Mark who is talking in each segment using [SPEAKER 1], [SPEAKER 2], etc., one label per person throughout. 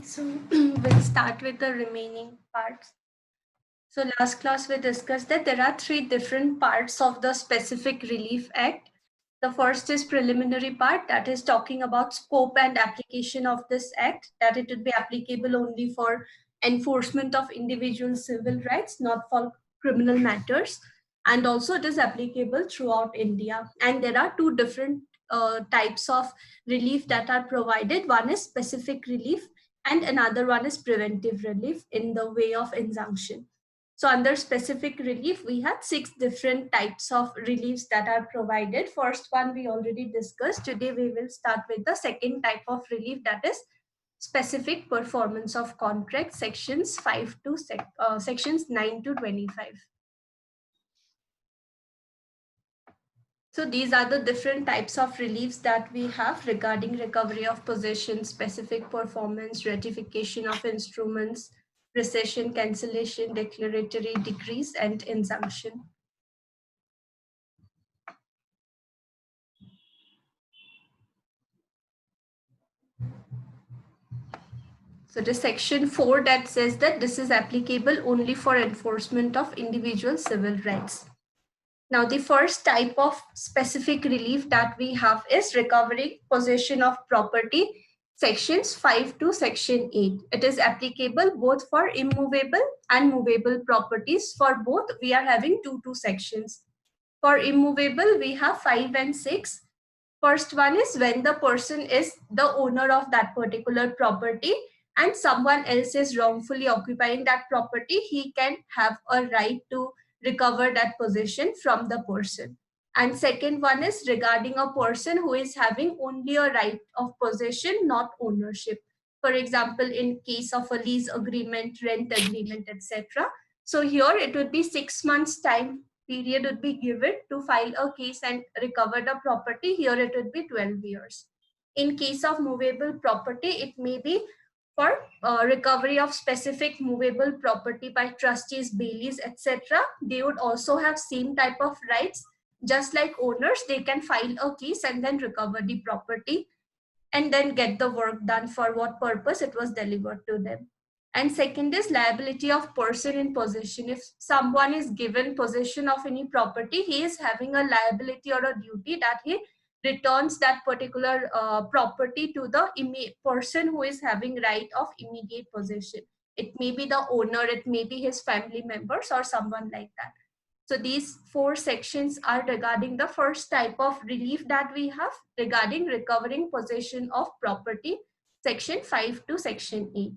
[SPEAKER 1] So we'll start with the remaining parts. So last class we discussed that there are three different parts of the Specific Relief Act. The first is preliminary part, that is talking about scope and application of this act, that it would be applicable only for enforcement of individual civil rights, not for criminal matters. And also it is applicable throughout India. And there are two different types of relief that are provided. One is specific relief and another one is preventive relief in the way of injunction. So under specific relief, we had 6 different types of reliefs that are provided. First one we already discussed. Today we will start with the second type of relief, that is specific performance of contract, sections 9 to 25. So these are the different types of reliefs that we have regarding recovery of possession, specific performance, ratification of instruments, rescission, cancellation, declaratory decrees, and injunction. So the section 4 that says that this is applicable only for enforcement of individual civil rights. Now, the first type of specific relief that we have is recovering possession of property, sections 5 to section 8. It is applicable both for immovable and movable properties. For both, we are having two sections. For immovable, we have 5 and 6. First one is when the person is the owner of that particular property and someone else is wrongfully occupying that property, he can have a right to recover that possession from the person. And second one is regarding a person who is having only a right of possession, not ownership. For example, in case of a lease agreement, rent agreement, etc. So here it would be 6 months time period would be given to file a case and recover the property. Here it would be 12 years. In case of movable property, it may be for recovery of specific movable property by trustees, baileys, etc. They would also have same type of rights. Just like owners, they can file a case and then recover the property and then get the work done for what purpose it was delivered to them. And second is liability of person in possession. If someone is given possession of any property, he is having a liability or a duty that he returns that particular property to the person who is having right of immediate possession. It may be the owner, it may be his family members or someone like that. So these 4 sections are regarding the first type of relief that we have regarding recovering possession of property, section 5 to section 8.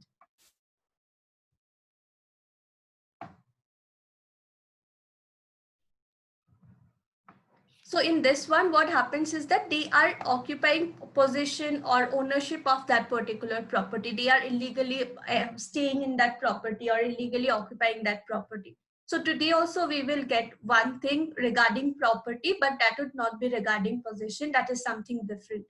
[SPEAKER 1] So in this one, what happens is that they are occupying possession or ownership of that particular property. They are illegally staying in that property or illegally occupying that property. So today also we will get one thing regarding property, but that would not be regarding possession. That is something different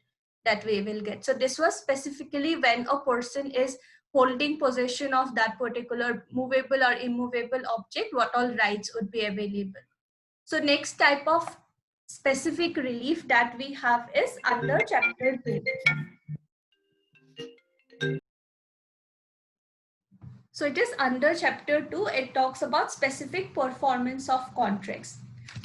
[SPEAKER 1] that we will get. So this was specifically when a person is holding possession of that particular movable or immovable object, what all rights would be available. So next type of specific relief that we have is under chapter 2. So it is under chapter 2. It talks about specific performance of contracts.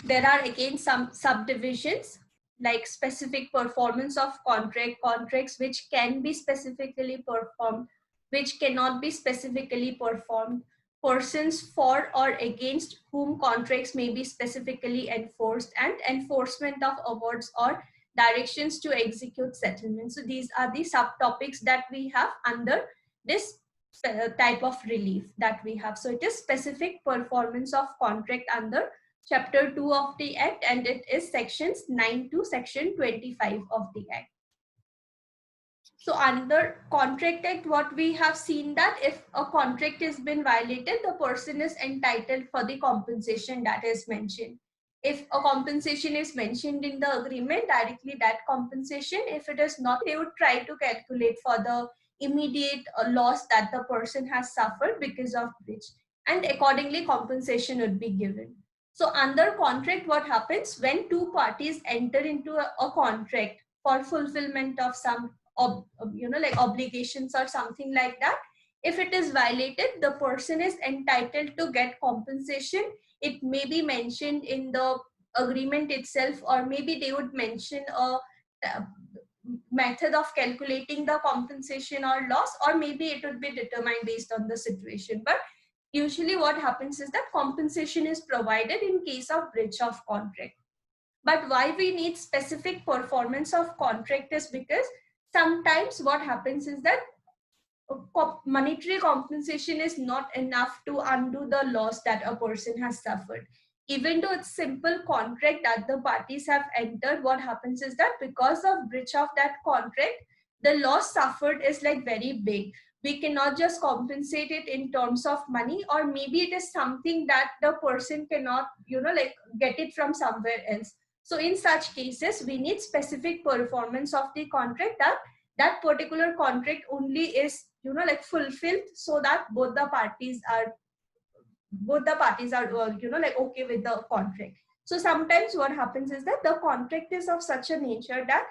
[SPEAKER 1] There are again some subdivisions like specific performance of contracts which can be specifically performed, which cannot be specifically performed, persons for or against whom contracts may be specifically enforced, and enforcement of awards or directions to execute settlements. So these are the subtopics that we have under this type of relief that we have. So it is specific performance of contract under chapter 2 of the act, and it is sections 9 to section 25 of the act. So under contract act, what we have seen that if a contract has been violated, the person is entitled for the compensation that is mentioned. If a compensation is mentioned in the agreement, directly that compensation, if it is not, they would try to calculate for the immediate loss that the person has suffered because of breach, and accordingly compensation would be given. So under contract, what happens when two parties enter into a contract for fulfillment of some like obligations or something like that. If it is violated, the person is entitled to get compensation. It may be mentioned in the agreement itself, or maybe they would mention a method of calculating the compensation or loss, or maybe it would be determined based on the situation. But usually what happens is that compensation is provided in case of breach of contract. But why we need specific performance of contract is because sometimes what happens is that monetary compensation is not enough to undo the loss that a person has suffered. Even though it's simple contract that the parties have entered, what happens is that because of breach of that contract, the loss suffered is like very big. We cannot just compensate it in terms of money, or maybe it is something that the person cannot, like get it from somewhere else. So in such cases, we need specific performance of the contract, that particular contract only is, like fulfilled, so that both the parties are like okay with the contract. So sometimes what happens is that the contract is of such a nature that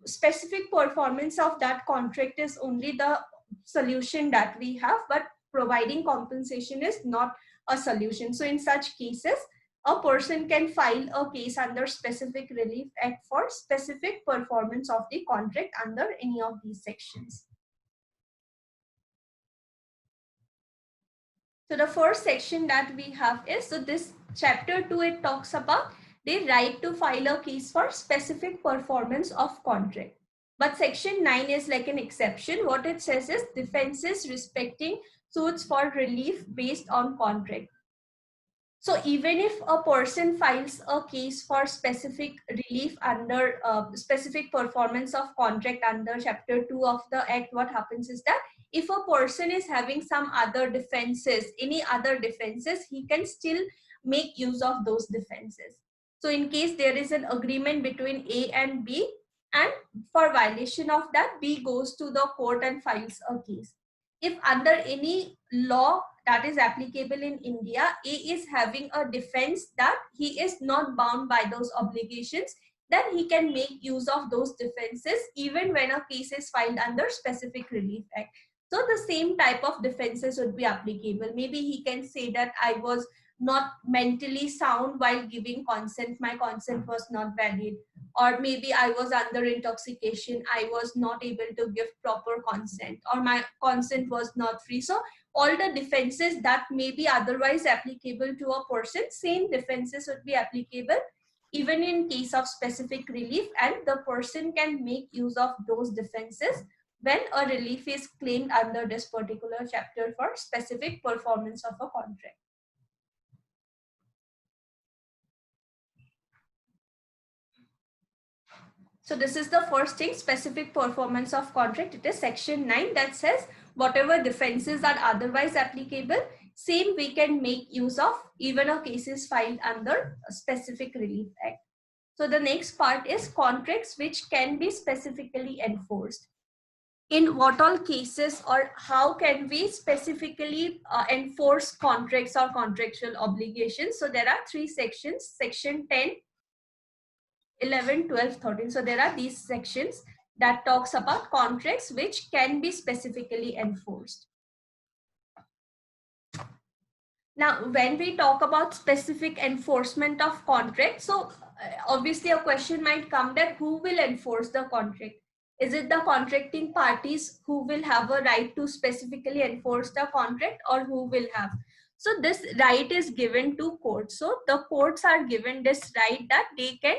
[SPEAKER 1] specific performance of that contract is only the solution that we have, but providing compensation is not a solution. So in such cases, a person can file a case under Specific Relief Act for specific performance of the contract under any of these sections. So the first section that we have is, so this chapter 2, it talks about the right to file a case for specific performance of contract. But section 9 is like an exception. What it says is defenses respecting suits for relief based on contract. So even if a person files a case for specific relief under specific performance of contract under chapter 2 of the act, what happens is that if a person is having some other defenses, any other defenses, he can still make use of those defenses. So in case there is an agreement between A and B, and for violation of that, B goes to the court and files a case. If under any law that is applicable in India, A is having a defense that he is not bound by those obligations, then he can make use of those defenses even when a case is filed under Specific Relief Act. So the same type of defenses would be applicable. Maybe he can say that I was not mentally sound while giving consent, my consent was not valid, or maybe I was under intoxication, I was not able to give proper consent, or my consent was not free. So all the defenses that may be otherwise applicable to a person, same defenses would be applicable even in case of specific relief, and the person can make use of those defenses when a relief is claimed under this particular chapter for specific performance of a contract. So this is the first thing, specific performance of contract. It is section 9 that says whatever defenses are otherwise applicable, same we can make use of even a case is filed under a Specific Relief Act. So the next part is contracts which can be specifically enforced. In what all cases or how can we specifically enforce contracts or contractual obligations? So there are 3 sections, section 10, 11, 12, 13. So there are these sections that talks about contracts which can be specifically enforced. Now, when we talk about specific enforcement of contract, so obviously a question might come that who will enforce the contract? Is it the contracting parties who will have a right to specifically enforce the contract, or who will have? So this right is given to courts. So the courts are given this right that they can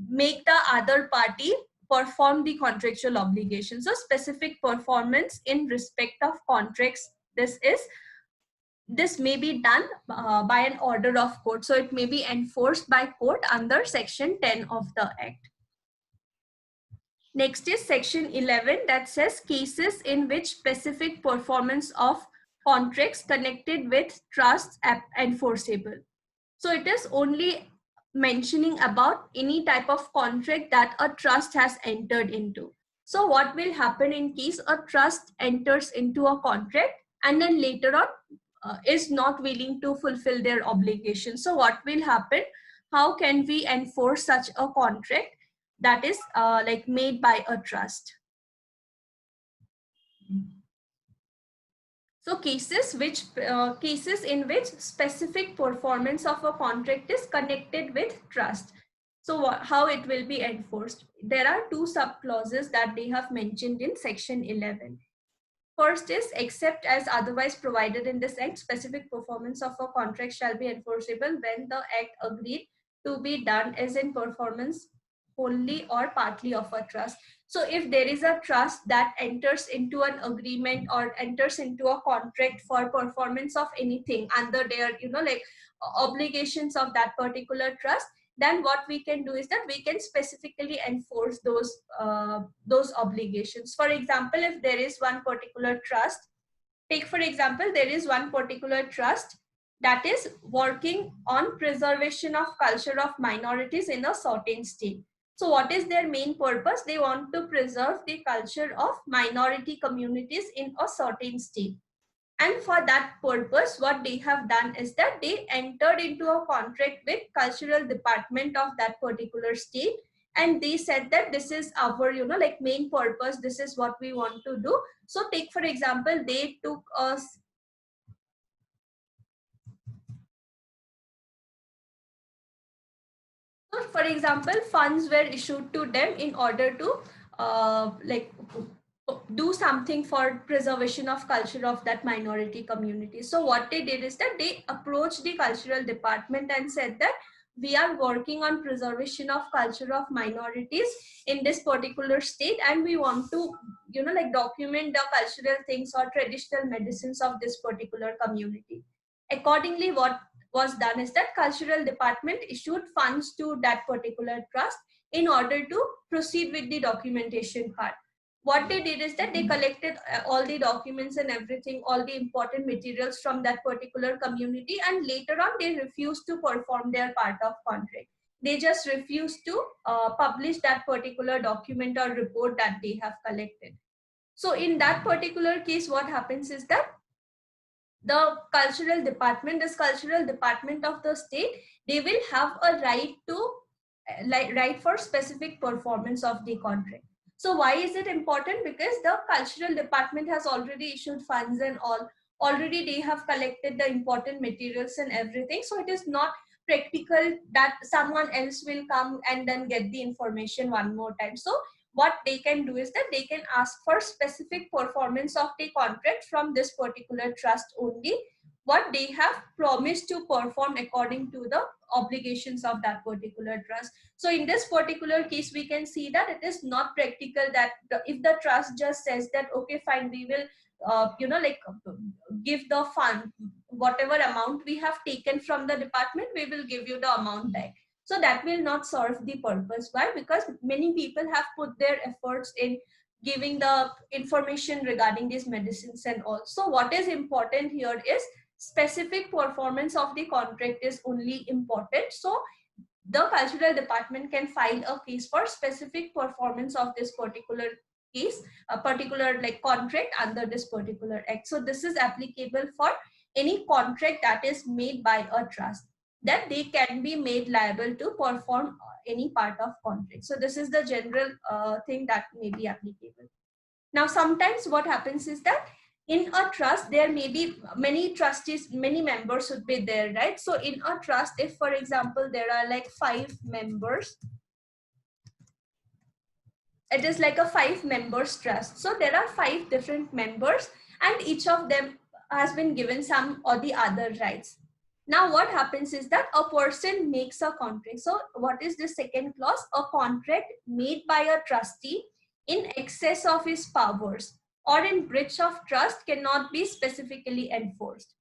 [SPEAKER 1] make the other party perform the contractual obligation. So specific performance in respect of contracts, this may be done by an order of court. So it may be enforced by court under section 10 of the act. Next is section 11 that says cases in which specific performance of contracts connected with trusts are enforceable. So it is only mentioning about any type of contract that a trust has entered into. So what will happen in case a trust enters into a contract and then later on is not willing to fulfill their obligation? So what will happen? How can we enforce such a contract that is like made by a trust? So cases in which specific performance of a contract is connected with trust. So how it will be enforced? There are two sub clauses that they have mentioned in section 11. First is, except as otherwise provided in this act, specific performance of a contract shall be enforceable when the act agreed to be done is in performance wholly or partly of a trust. So if there is a trust that enters into an agreement or enters into a contract for performance of anything under their, like obligations of that particular trust, then what we can do is that we can specifically enforce those obligations. For example, if there is one particular trust, take for example, there is one particular trust that is working on preservation of culture of minorities in a certain state. So what is their main purpose? They want to preserve the culture of minority communities in a certain state. And for that purpose, what they have done is that they entered into a contract with cultural department of that particular state. And they said that this is our, like main purpose. This is what we want to do. So take, for example, they took us. So for example, funds were issued to them in order to like do something for preservation of culture of that minority community. So what they did is that they approached the cultural department and said that we are working on preservation of culture of minorities in this particular state, and we want to, like document the cultural things or traditional medicines of this particular community. Accordingly, what was done is that cultural department issued funds to that particular trust in order to proceed with the documentation part. What they did is that they collected all the documents and everything, all the important materials from that particular community, and later on they refused to perform their part of contract. They just refused to publish that particular document or report that they have collected. So in that particular case, what happens is that the cultural department, this cultural department of the state, they will have a right to right for specific performance of the contract. So why is it important? Because the cultural department has already issued funds and all, already they have collected the important materials and everything. So it is not practical that someone else will come and then get the information one more time. So what they can do is that they can ask for specific performance of the contract from this particular trust only, what they have promised to perform according to the obligations of that particular trust. So in this particular case, we can see that it is not practical that if the trust just says that, okay, fine, we will, give the fund, whatever amount we have taken from the department, we will give you the amount back. So that will not serve the purpose. Why? Because many people have put their efforts in giving the information regarding these medicines and all. So what is important here is specific performance of the contract is only important. So the cultural department can file a case for specific performance of this particular case, a particular like contract under this particular act. So this is applicable for any contract that is made by a trust, that they can be made liable to perform any part of contract. So this is the general thing that may be applicable. Now, sometimes what happens is that in a trust, there may be many trustees, many members would be there, right? So in a trust, if for example, there are like 5 members, it is like a 5 members trust. So there are 5 different members and each of them has been given some or the other rights. Now what happens is that a person makes a contract. So what is the second clause? A contract made by a trustee in excess of his powers or in breach of trust cannot be specifically enforced.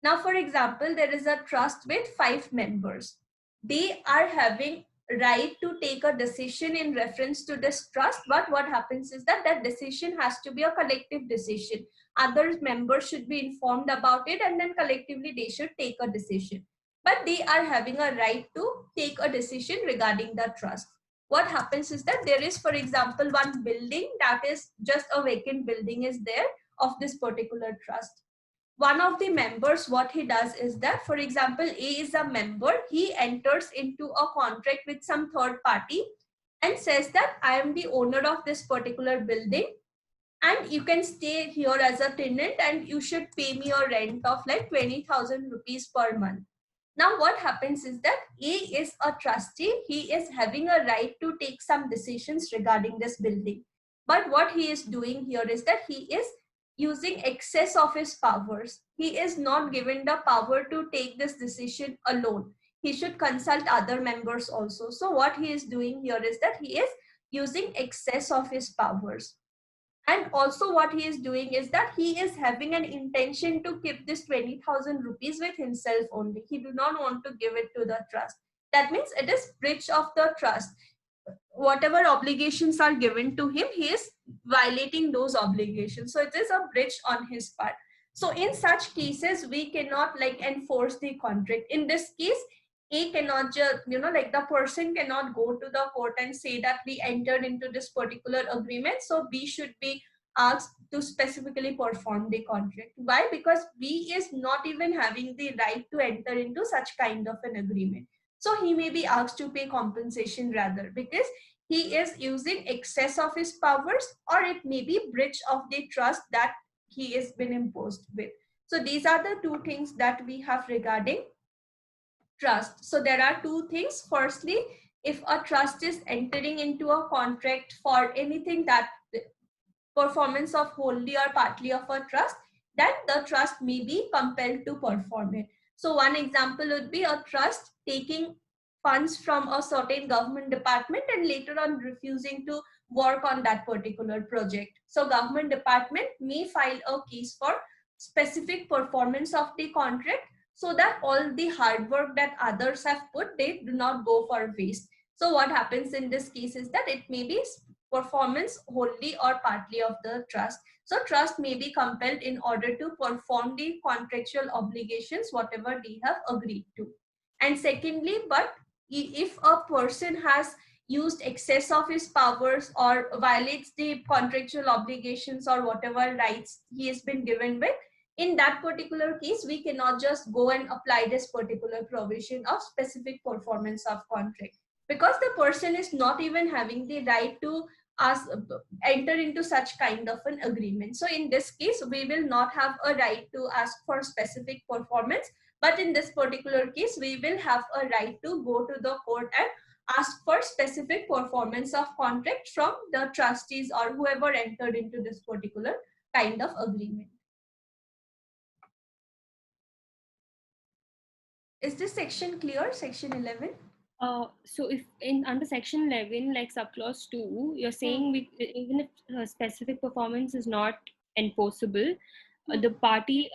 [SPEAKER 1] Now, for example, there is a trust with 5 members. They are having right to take a decision in reference to this trust, but what happens is that that decision has to be a collective decision. Other members should be informed about it and then collectively they should take a decision. But they are having a right to take a decision regarding the trust. What happens is that there is, for example, one building that is just a vacant building is there of this particular trust. One of the members, what he does is that, for example, A is a member, he enters into a contract with some third party and says that I am the owner of this particular building and you can stay here as a tenant and you should pay me your rent of like 20,000 rupees per month. Now what happens is that A is a trustee. He is having a right to take some decisions regarding this building. But what he is doing here is that he is using excess of his powers. He is not given the power to take this decision alone. He should consult other members also. So what he is doing here is that he is using excess of his powers. And also what he is doing is that he is having an intention to keep this 20,000 rupees with himself only. He do not want to give it to the trust. That means it is breach of the trust. Whatever obligations are given to him, he is violating those obligations. So it is a breach on his part. So in such cases, we cannot like enforce the contract. In this case, A cannot just, like the person cannot go to the court and say that we entered into this particular agreement, so B should be asked to specifically perform the contract. Why? Because B is not even having the right to enter into such kind of an agreement. So he may be asked to pay compensation rather, because he is using excess of his powers, or it may be breach of the trust that he has been imposed with. So these are the two things that we have regarding trust. So there are two things. Firstly, if a trust is entering into a contract for anything that performance of wholly or partly of a trust, then the trust may be compelled to perform it. So one example would be a trust taking funds from a certain government department and later on refusing to work on that particular project. So government department may file a case for specific performance of the contract, so that all the hard work that others have put, they do not go for waste. So what happens in this case is that it may be performance wholly or partly of the trust. So trust may be compelled in order to perform the contractual obligations whatever they have agreed to. And secondly, but if a person has used excess of his powers or violates the contractual obligations or whatever rights he has been given with, in that particular case, we cannot just go and apply this particular provision of specific performance of contract, because the person is not even having the right to ask, enter into such kind of an agreement. So in this case, we will not have a right to ask for specific performance, but in this particular case, we will have a right to go to the court and ask for specific performance of contract from the trustees or whoever entered into this particular kind of agreement. Is this section clear? Section 11?
[SPEAKER 2] So if in under section 11, like subclause 2, you're saying even if specific performance is not enforceable, the party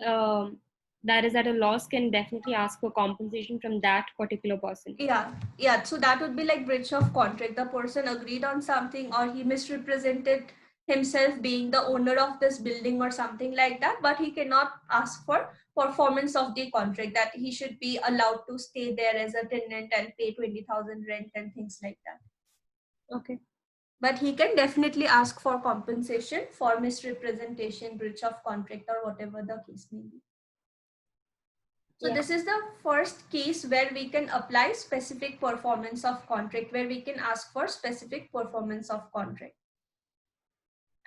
[SPEAKER 2] that is at a loss can definitely ask for compensation from that particular person.
[SPEAKER 1] Yeah. So that would be like breach of contract. The person agreed on something, or he misrepresented himself being the owner of this building or something like that, but he cannot ask for performance of the contract, that he should be allowed to stay there as a tenant and pay 20,000 rent and things like that.
[SPEAKER 2] Okay.
[SPEAKER 1] But he can definitely ask for compensation for misrepresentation, breach of contract, or whatever the case may be. So this is the first case where we can apply specific performance of contract, where we can ask for specific performance of contract.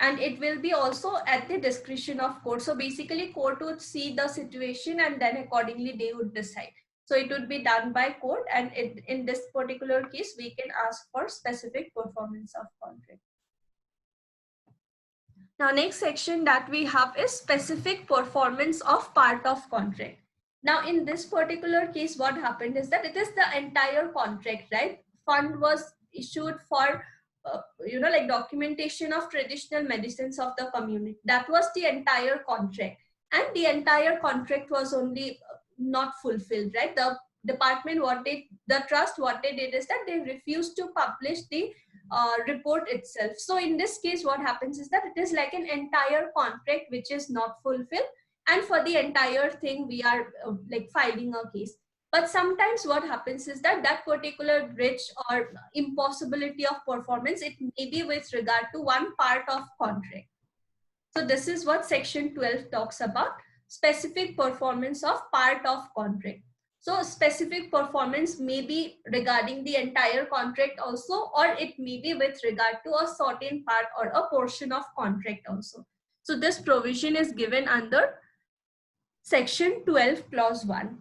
[SPEAKER 1] And it will be also at the discretion of court. So basically court would see the situation and then accordingly they would decide. So it would be done by court, and in this particular case, we can ask for specific performance of contract. Now next section that we have is specific performance of part of contract. Now in this particular case, what happened is that it is the entire contract, right? Fund was issued for like documentation of traditional medicines of the community. That was the entire contract, and the entire contract was only not fulfilled, right? The department, the trust, what they did is that they refused to publish the report itself. So in this case, what happens is that it is like an entire contract which is not fulfilled, and for the entire thing we are like filing a case. But sometimes what happens is that that particular breach or impossibility of performance, it may be with regard to one part of contract. So this is what section 12 talks about, specific performance of part of contract. So specific performance may be regarding the entire contract also, or it may be with regard to a certain part or a portion of contract also. So this provision is given under section 12 clause 1.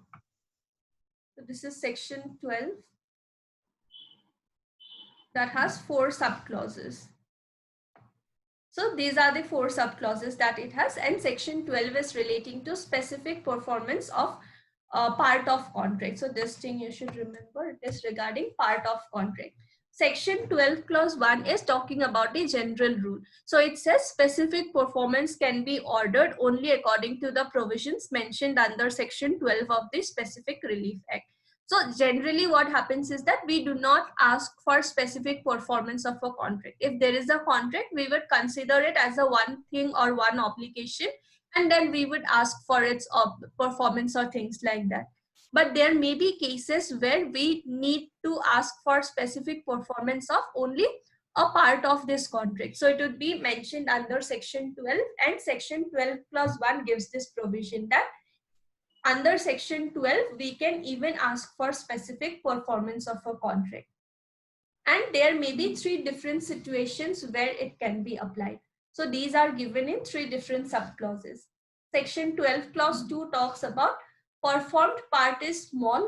[SPEAKER 1] So this is section 12 that has 4 subclauses. So these are the 4 subclauses that it has, and section 12 is relating to specific performance of part of contract. So this thing you should remember, it is regarding part of contract. Section 12 clause 1 is talking about the general rule. So it says specific performance can be ordered only according to the provisions mentioned under section 12 of the Specific Relief Act. So generally what happens is that we do not ask for specific performance of a contract. If there is a contract, we would consider it as a one thing or one obligation, and then we would ask for its performance or things like that. But there may be cases where we need to ask for specific performance of only a part of this contract. So it would be mentioned under section 12, and section 12 clause 1 gives this provision that under section 12, we can even ask for specific performance of a contract. And there may be 3 different situations where it can be applied. So these are given in 3 different subclauses. Section 12 clause 2 talks about performed part is small,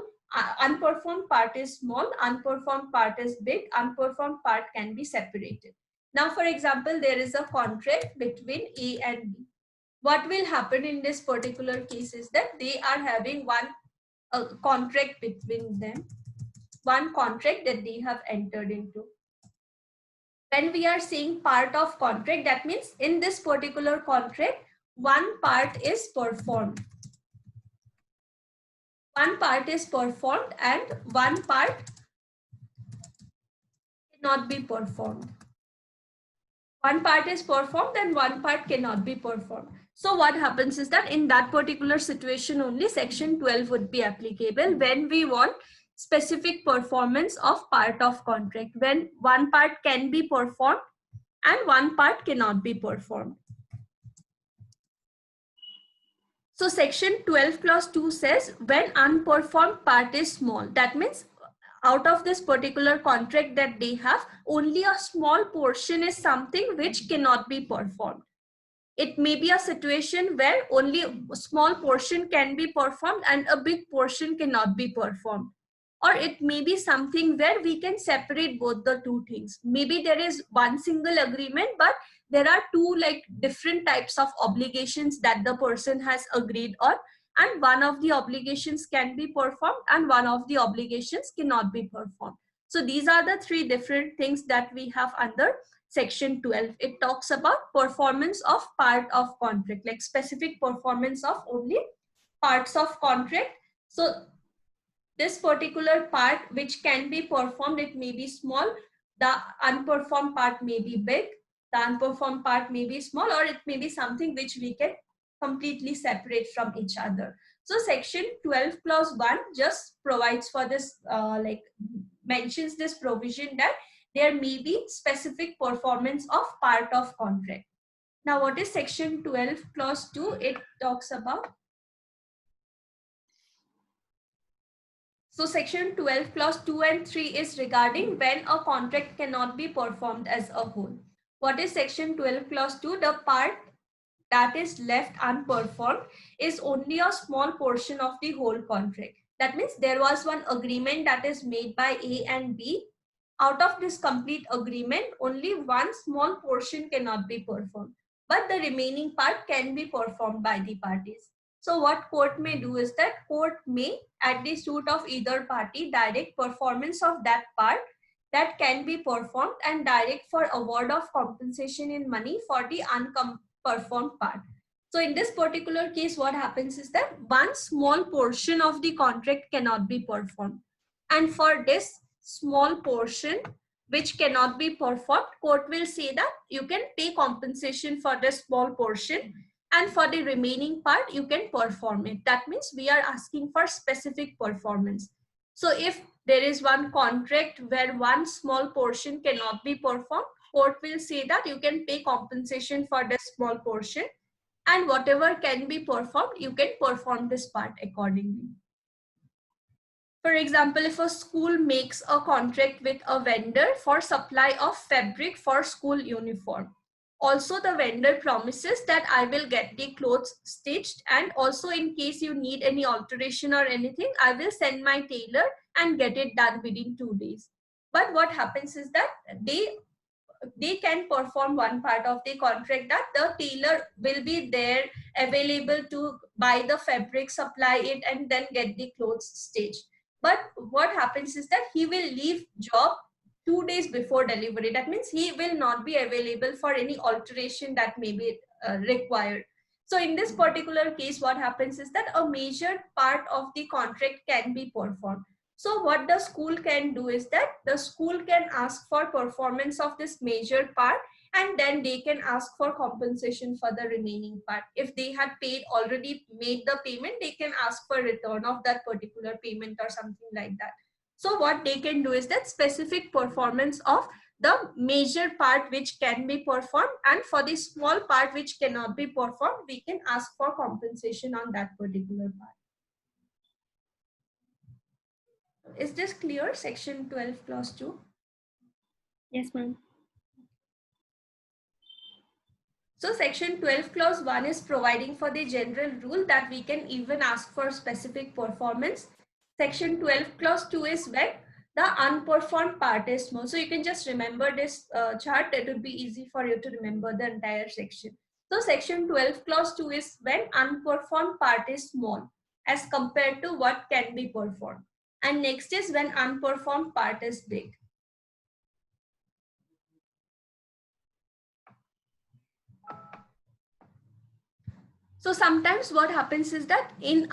[SPEAKER 1] unperformed part is small, unperformed part is big, unperformed part can be separated. Now, for example, there is a contract between A and B. What will happen in this particular case is that they are having one contract between them, one contract that they have entered into. When we are saying part of contract, that means in this particular contract, one part is performed. One part is performed and one part cannot be performed. One part is performed and one part cannot be performed. So what happens is that in that particular situation only section 12 would be applicable when we want specific performance of part of contract, when one part can be performed and one part cannot be performed. So section 12 clause 2 says when unperformed part is small, that means out of this particular contract that they have, only a small portion is something which cannot be performed. It may be a situation where only a small portion can be performed and a big portion cannot be performed. Or it may be something where we can separate both the two things. Maybe there is one single agreement, but there are two like different types of obligations that the person has agreed on, and one of the obligations can be performed and one of the obligations cannot be performed. So these are the 3 different things that we have under section 12. It talks about performance of part of contract, like specific performance of only parts of contract. So this particular part which can be performed, it may be small, the unperformed part may be big, the unperformed part may be small, or it may be something which we can completely separate from each other. So section 12 clause 1 just provides for this, like mentions this provision that there may be specific performance of part of contract. Now, what is section 12 clause 2? It talks about. So section 12 clause 2 and 3 is regarding when a contract cannot be performed as a whole. What is section 12 clause 2? The part that is left unperformed is only a small portion of the whole contract. That means there was one agreement that is made by A and B. Out of this complete agreement, only one small portion cannot be performed, but the remaining part can be performed by the parties. So what court may do is that court may, at the suit of either party, direct performance of that part that can be performed and direct for award of compensation in money for the unperformed part. So in this particular case, what happens is that one small portion of the contract cannot be performed. And for this small portion which cannot be performed, court will say that you can pay compensation for the small portion, and for the remaining part you can perform it. That means we are asking for specific performance. So if there is one contract where one small portion cannot be performed, court will say that you can pay compensation for the small portion, and whatever can be performed, you can perform this part accordingly. For example, if a school makes a contract with a vendor for supply of fabric for school uniform, Also, the vendor promises that I will get the clothes stitched, and also in case you need any alteration or anything, I will send my tailor and get it done within 2 days. But what happens is that they can perform one part of the contract, that the tailor will be there available to buy the fabric, supply it, and then get the clothes stitched. But what happens is that he will leave job 2 days before delivery. That means he will not be available for any alteration that may be required. So in this particular case, what happens is that a major part of the contract can be performed. So what the school can do is that the school can ask for performance of this major part, and then they can ask for compensation for the remaining part. If they had already made the payment, they can ask for return of that particular payment or something like that. So what they can do is that specific performance of the major part which can be performed, and for the small part which cannot be performed, we can ask for compensation on that particular part. Is this clear? Section 12 clause 2.
[SPEAKER 2] Yes, ma'am.
[SPEAKER 1] So section 12 clause 1 is providing for the general rule that we can even ask for specific performance. Section 12 clause 2 is when the unperformed part is small. So you can just remember this chart. It would be easy for you to remember the entire section. So section 12 clause 2 is when unperformed part is small as compared to what can be performed. And next is when unperformed part is big. So sometimes what happens is that in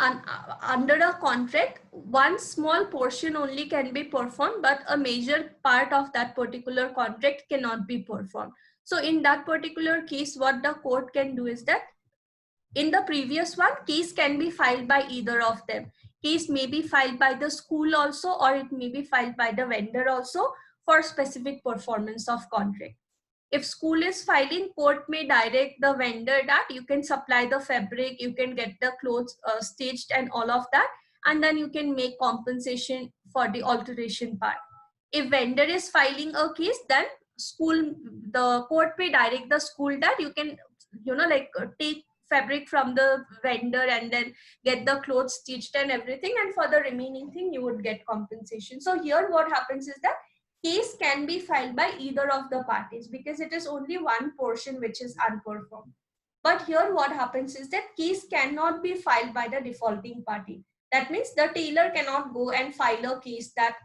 [SPEAKER 1] under a contract, one small portion only can be performed, but a major part of that particular contract cannot be performed. So in that particular case, what the court can do is that in the previous one, case can be filed by either of them. Case may be filed by the school also, or it may be filed by the vendor also for specific performance of contract. If school is filing, court may direct the vendor that you can supply the fabric, you can get the clothes stitched and all of that, and then you can make compensation for the alteration part. If vendor is filing a case, then the court may direct the school that you can, take fabric from the vendor and then get the clothes stitched and everything, and for the remaining thing you would get compensation. So here what happens is that case can be filed by either of the parties because it is only one portion which is unperformed. But here what happens is that case cannot be filed by the defaulting party. That means the tailor cannot go and file a case that,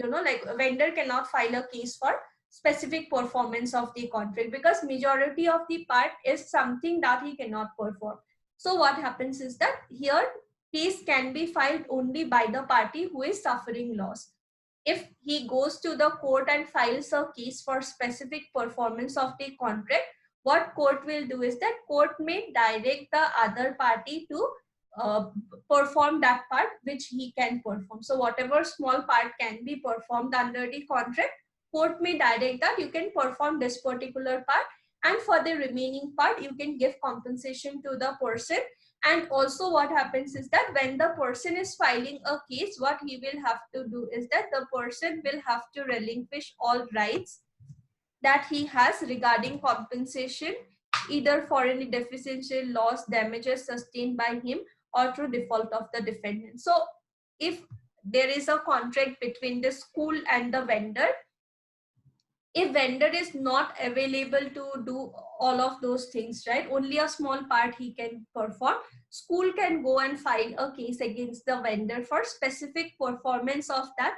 [SPEAKER 1] a vendor cannot file a case for specific performance of the contract because majority of the part is something that he cannot perform. So what happens is that here case can be filed only by the party who is suffering loss. If he goes to the court and files a case for specific performance of the contract, what court will do is that court may direct the other party to perform that part which he can perform. So whatever small part can be performed under the contract, court may direct that you can perform this particular part, and for the remaining part you can give compensation to the person. And also what happens is that when the person is filing a case, what he will have to do is that the person will have to relinquish all rights that he has regarding compensation, either for any deficiency, loss, damages sustained by him, or through default of the defendant. So if there is a contract between the school and the vendor, if vendor is not available to do all of those things, right, only a small part he can perform, school can go and file a case against the vendor for specific performance of that,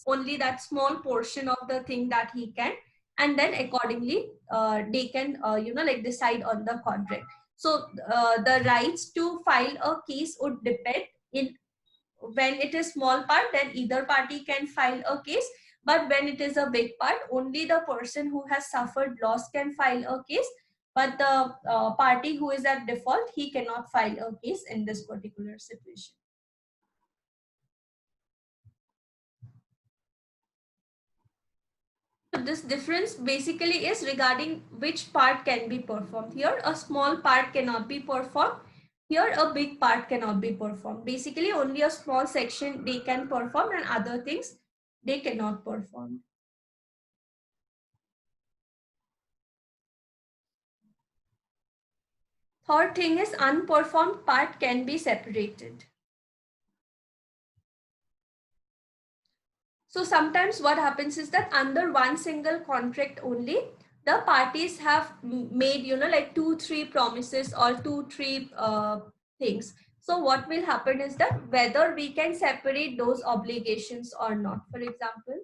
[SPEAKER 1] only that small portion of the thing that he can, and then accordingly they can decide on the contract. So the rights to file a case would depend in, when it is small part, then either party can file a case, but when it is a big part, only the person who has suffered loss can file a case, but the party who is at default, he cannot file a case in this particular situation. So this difference basically is regarding which part can be performed. Here a small part cannot be performed, here a big part cannot be performed. Basically only a small section they can perform and other things they cannot perform. Third thing is unperformed part can be separated. So sometimes what happens is that under one single contract only, the parties have made, like 2-3 promises or 2-3 things. So what will happen is that whether we can separate those obligations or not. For example,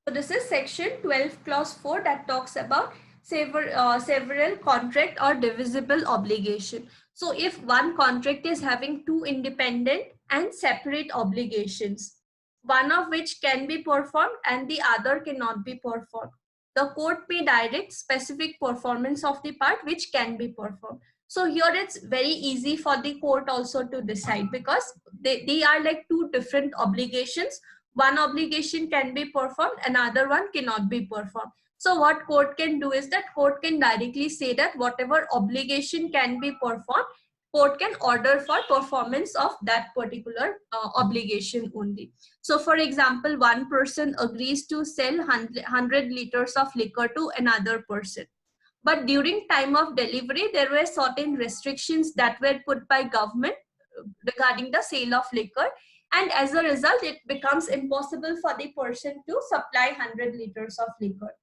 [SPEAKER 1] so this is section 12 clause 4 that talks about several contract or divisible obligation. So if one contract is having two independent and separate obligations, one of which can be performed and the other cannot be performed, the court may direct specific performance of the part which can be performed. So here it's very easy for the court also to decide, because they are like two different obligations. One obligation can be performed, another one cannot be performed. So what court can do is that court can directly say that whatever obligation can be performed, court can order for performance of that particular obligation only. So for example, one person agrees to sell 100 liters of liquor to another person, but during time of delivery there were certain restrictions that were put by government regarding the sale of liquor, and as a result it becomes impossible for the person to supply 100 liters of liquor.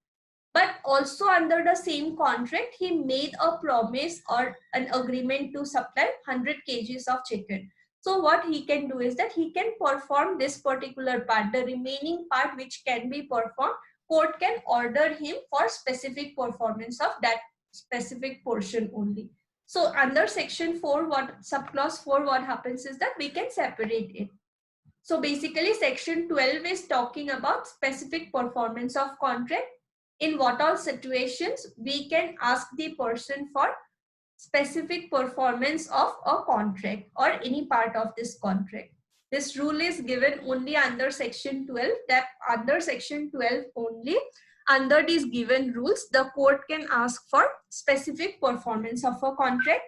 [SPEAKER 1] But also under the same contract he made a promise or an agreement to supply 100 kgs of chicken. So what he can do is that he can perform this particular part. The remaining part which can be performed, court can order him for specific performance of that specific portion only. So under section 4, what subclause 4, what happens is that we can separate it. So basically section 12 is talking about specific performance of contract. In what all situations we can ask the person for specific performance of a contract or any part of this contract. This rule is given only under section 12, that under section 12 only, under these given rules, the court can ask for specific performance of a contract.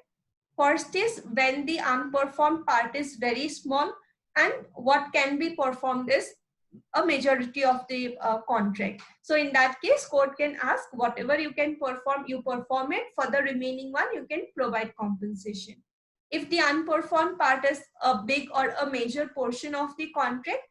[SPEAKER 1] First is when the unperformed part is very small, and what can be performed is a majority of the contract. So in that case, court can ask whatever you can perform, you perform it. For the remaining one, you can provide compensation. If the unperformed part is a big or a major portion of the contract,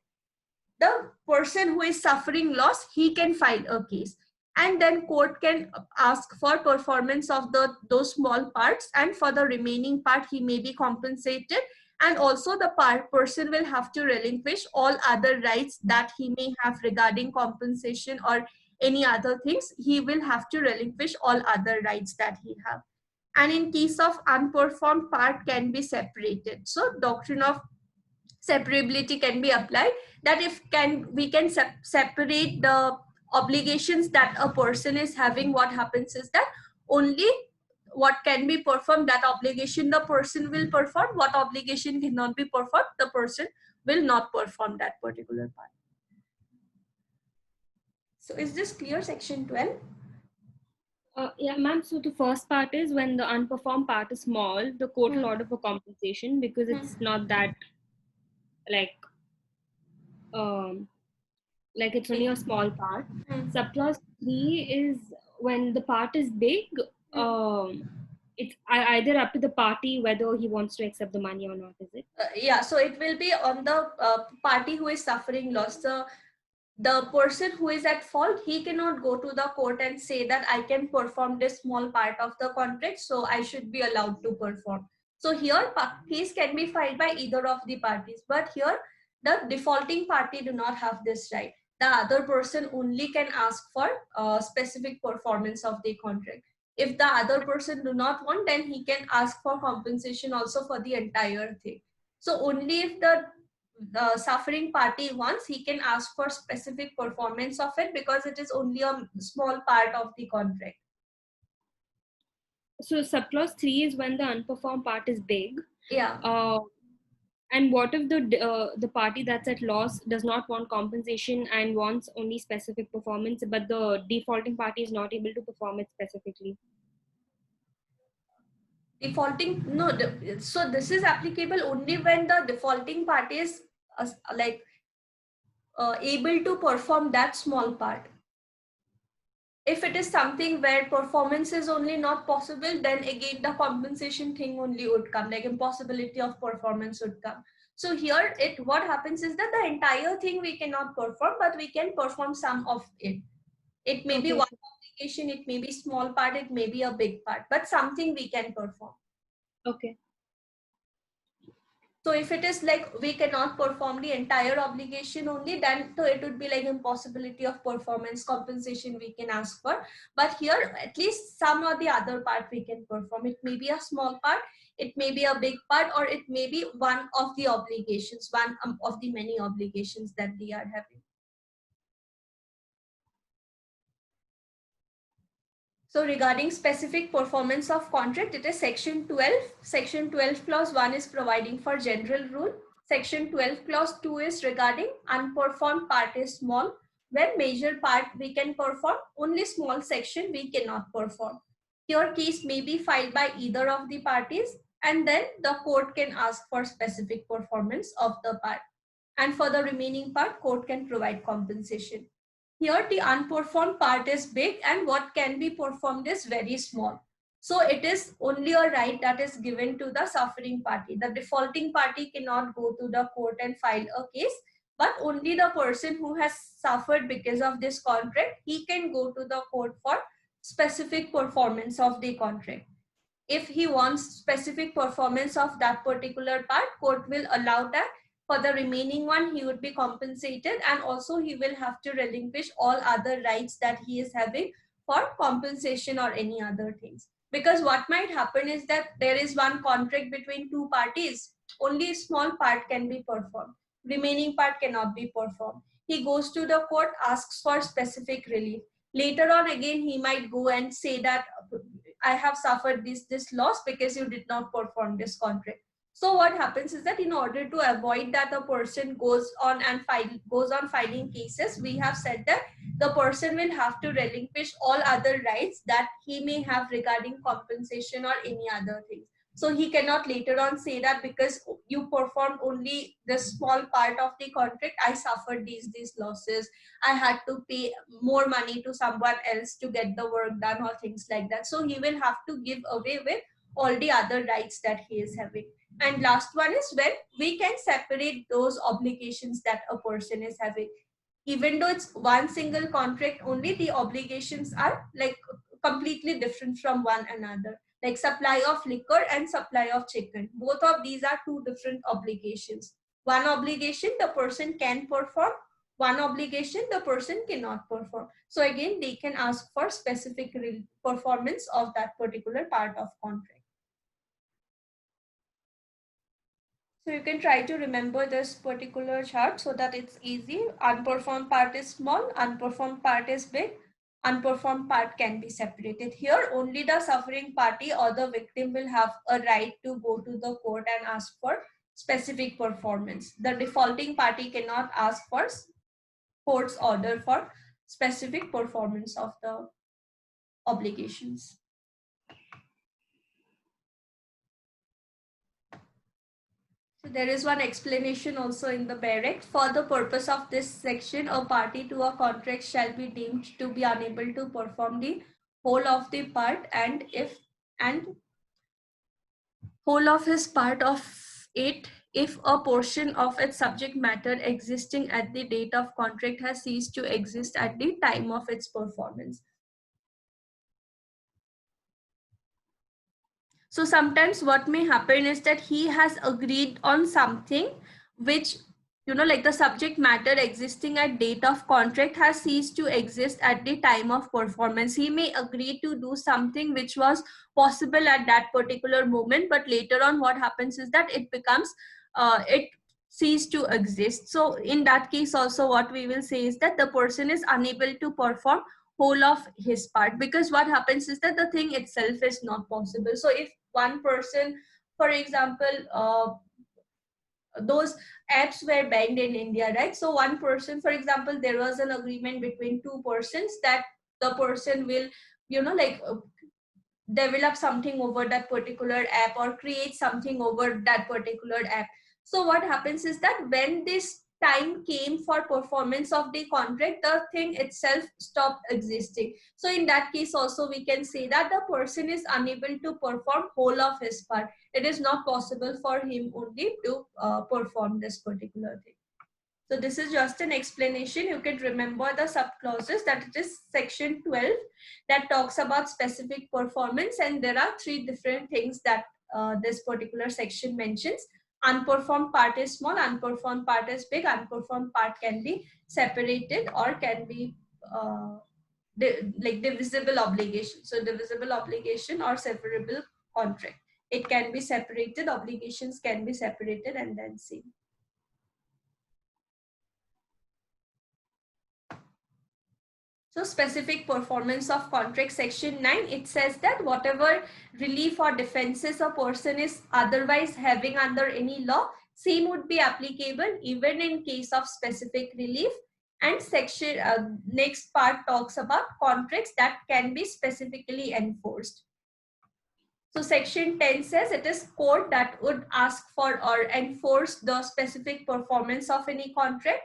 [SPEAKER 1] the person who is suffering loss, he can file a case, and then court can ask for performance of those small parts, and for the remaining part he may be compensated. And also the person will have to relinquish all other rights that he may have regarding compensation or any other things. He will have to relinquish all other rights that he have. And in case of unperformed part can be separated, so doctrine of separability can be applied, that if we can separate the obligations that a person is having, what happens is that only what can be performed, that obligation the person will perform. What obligation cannot be performed, the person will not perform that particular part. So is this clear, section 12?
[SPEAKER 2] Yeah, ma'am. So the first part is when the unperformed part is small, the court will order for compensation because it's not that like it's only a small part. Subclause 3 is when the part is big. It's either up to the party whether he wants to accept the money or not. Is it?
[SPEAKER 1] Yeah. So it will be on the party who is suffering loss. The person who is at fault, he cannot go to the court and say that I can perform this small part of the contract, so I should be allowed to perform. So here case can be filed by either of the parties, but here the defaulting party do not have this right. The other person only can ask for specific performance of the contract. If the other person do not want, then he can ask for compensation also for the entire thing. So only if the suffering party wants, he can ask for specific performance of it, because it is only a small part of the contract.
[SPEAKER 2] So subclause 3 is when the unperformed part is big.
[SPEAKER 1] Yeah.
[SPEAKER 2] And what if the party that's at loss does not want compensation and wants only specific performance, but the defaulting party is not able to perform it specifically?
[SPEAKER 1] Defaulting, no. So this is applicable only when the defaulting party is able to perform that small part. If it is something where performance is only not possible, then again the compensation thing only would come, like impossibility of performance would come. So here what happens is that the entire thing we cannot perform, but we can perform some of it. It may be
[SPEAKER 2] Okay.
[SPEAKER 1] one application, it may be small part, it may be a big part, but something we can perform.
[SPEAKER 2] Okay.
[SPEAKER 1] So if it is like we cannot perform the entire obligation only, then so it would be like impossibility of performance compensation we can ask for. But here at least some or the other part we can perform. It may be a small part, it may be a big part, or it may be one of the obligations, one of the many obligations that they are having. So regarding specific performance of contract, it is section 12. Section 12 clause 1 is providing for general rule. Section 12 clause 2 is regarding unperformed part is small. When major part we can perform, only small section we cannot perform. Your case may be filed by either of the parties, and then the court can ask for specific performance of the part. And for the remaining part, court can provide compensation. Here the unperformed part is big and what can be performed is very small. So it is only a right that is given to the suffering party. The defaulting party cannot go to the court and file a case, but only the person who has suffered because of this contract, he can go to the court for specific performance of the contract. If he wants specific performance of that particular part, court will allow that. For the remaining one, he would be compensated, and also he will have to relinquish all other rights that he is having for compensation or any other things. Because what might happen is that there is one contract between two parties, only a small part can be performed, remaining part cannot be performed. He goes to the court, asks for specific relief. Later on again, he might go and say that I have suffered this loss because you did not perform this contract. So what happens is that in order to avoid that a person goes on filing cases, we have said that the person will have to relinquish all other rights that he may have regarding compensation or any other things. So he cannot later on say that because you performed only this small part of the contract, I suffered these losses. I had to pay more money to someone else to get the work done or things like that. So he will have to give away with all the other rights that he is having. And last one is when we can separate those obligations that a person is having. Even though it's one single contract only, the obligations are like completely different from one another. Like supply of liquor and supply of chicken. Both of these are two different obligations. One obligation the person can perform, one obligation the person cannot perform. So again, they can ask for specific performance of that particular part of contract. So you can try to remember this particular chart so that it's easy. Unperformed part is small, unperformed part is big, unperformed part can be separated. Here only the suffering party or the victim will have a right to go to the court and ask for specific performance. The defaulting party cannot ask for court's order for specific performance of the obligations. So there is one explanation also in the barrack. For the purpose of this section, a party to a contract shall be deemed to be unable to perform the whole of the part, and whole of his part of it if a portion of its subject matter existing at the date of contract has ceased to exist at the time of its performance. So sometimes what may happen is that he has agreed on something which, you know, like the subject matter existing at date of contract has ceased to exist at the time of performance. He may agree to do something which was possible at that particular moment, but later on what happens is that it becomes, it cease to exist. So in that case also what we will say is that the person is unable to perform whole of his part, because what happens is that the thing itself is not possible. So if one person, for example, those apps were banned in India, right? So one person, for example, there was an agreement between two persons that the person will, you know, like develop something over that particular app or create something over that particular app. So what happens is that when this time came for performance of the contract, the thing itself stopped existing. So in that case also we can say that the person is unable to perform whole of his part. It is not possible for him only to perform this particular thing. So this is just an explanation. You can remember the subclauses, that it is section 12 that talks about specific performance, and there are 3 different things that this particular section mentions. Unperformed part is small, unperformed part is big, unperformed part can be separated or can be like divisible obligation. So divisible obligation or severable contract. It can be separated, obligations can be separated and then seen. So specific performance of contract, section 9, it says that whatever relief or defenses a person is otherwise having under any law, same would be applicable even in case of specific relief. And section next part talks about contracts that can be specifically enforced. So section 10 says it is court that would ask for or enforce the specific performance of any contract.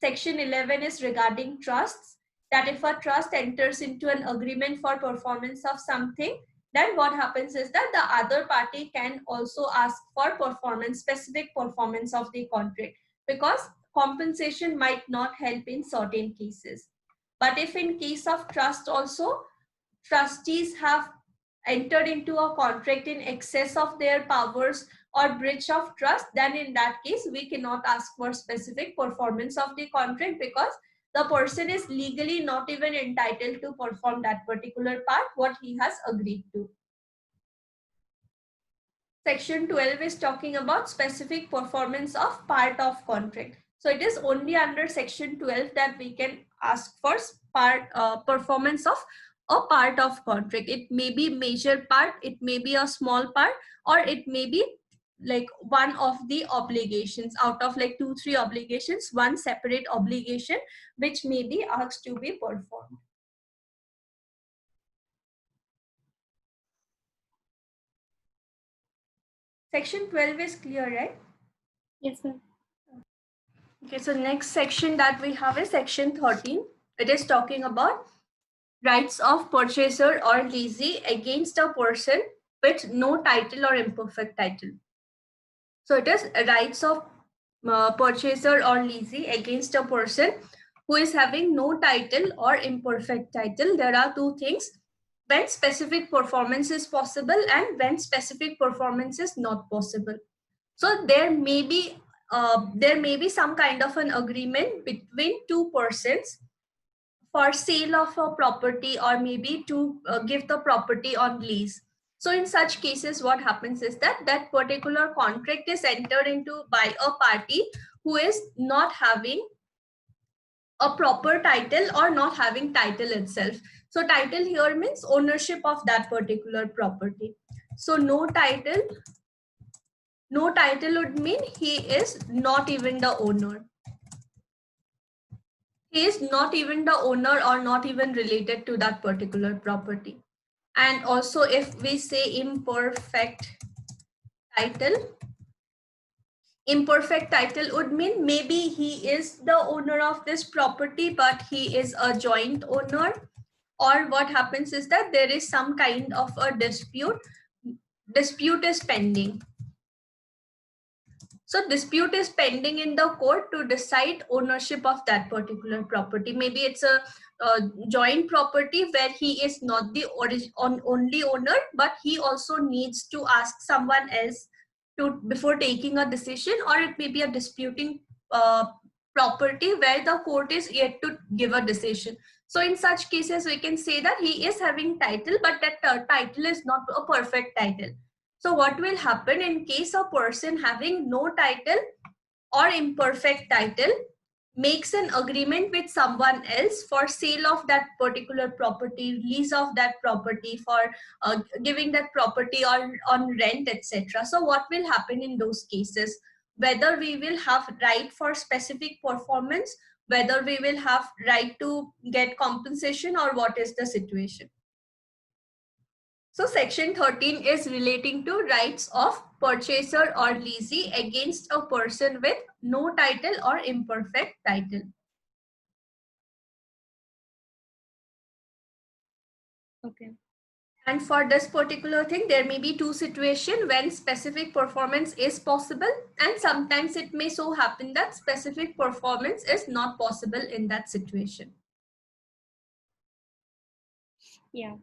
[SPEAKER 1] Section 11 is regarding trusts, that if a trust enters into an agreement for performance of something, then what happens is that the other party can also ask for performance, specific performance of the contract, because compensation might not help in certain cases. But if in case of trust also, trustees have entered into a contract in excess of their powers or breach of trust, then in that case we cannot ask for specific performance of the contract, because the person is legally not even entitled to perform that particular part what he has agreed to. Section 12 is talking about specific performance of part of contract. So it is only under section 12 that we can ask for performance of a part of contract. It may be major part, it may be a small part, or it may be like one of the obligations out of like 2-3 obligations, one separate obligation which may be asked to be performed. Section 12 is clear, right?
[SPEAKER 2] Yes, sir.
[SPEAKER 1] Okay, so next section that we have is section 13. It is talking about rights of purchaser or lessee against a person with no title or imperfect title. So it is rights of purchaser or lessee against a person who is having no title or imperfect title. There are 2 things: when specific performance is possible and when specific performance is not possible. So there may be some kind of an agreement between 2 persons for sale of a property, or maybe to give the property on lease. So in such cases, what happens is that that particular contract is entered into by a party who is not having a proper title or not having title itself. So title here means ownership of that particular property. So no title would mean he is not even the owner. He is not even the owner or not even related to that particular property. And also if we say imperfect title would mean maybe he is the owner of this property, but he is a joint owner. Or what happens is that there is some kind of a dispute is pending. So dispute is pending in the court to decide ownership of that particular property. Maybe it's a joint property where he is not the only owner, but he also needs to ask someone else before taking a decision, or it may be a disputing property where the court is yet to give a decision. So in such cases, we can say that he is having title, but that title is not a perfect title. So what will happen in case a person having no title or imperfect title makes an agreement with someone else for sale of that particular property, lease of that property, for giving that property on rent, etc. So what will happen in those cases? Whether we will have right for specific performance, whether we will have right to get compensation, or what is the situation? So section 13 is relating to rights of purchaser or leasee against a person with no title or imperfect title.
[SPEAKER 2] Okay.
[SPEAKER 1] And for this particular thing, there may be two situations when specific performance is possible, and sometimes it may so happen that specific performance is not possible in that situation.
[SPEAKER 2] Yeah.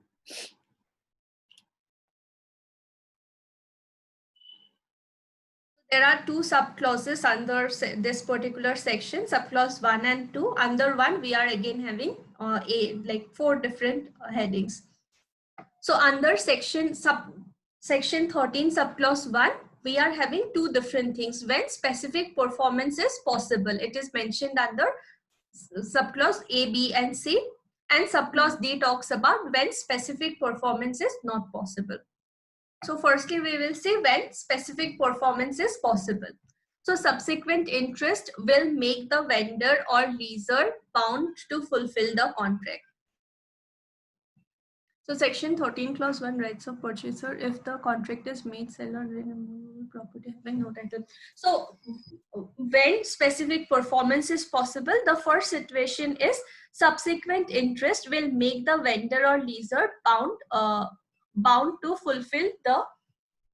[SPEAKER 1] There are two subclauses under this particular section, subclause 1 and 2. Under 1, we are again having like 4 different headings. So under section 13 subclause 1, we are having two different things. When specific performance is possible, it is mentioned under subclause A, B, and C. And subclause D talks about when specific performance is not possible. So firstly, we will see when specific performance is possible. So subsequent interest will make the vendor or leaser bound to fulfill the contract. So section 13 clause 1, rights of purchaser, if the contract is made, seller property having no title. So when specific performance is possible, the first situation is subsequent interest will make the vendor or leaser bound to fulfill the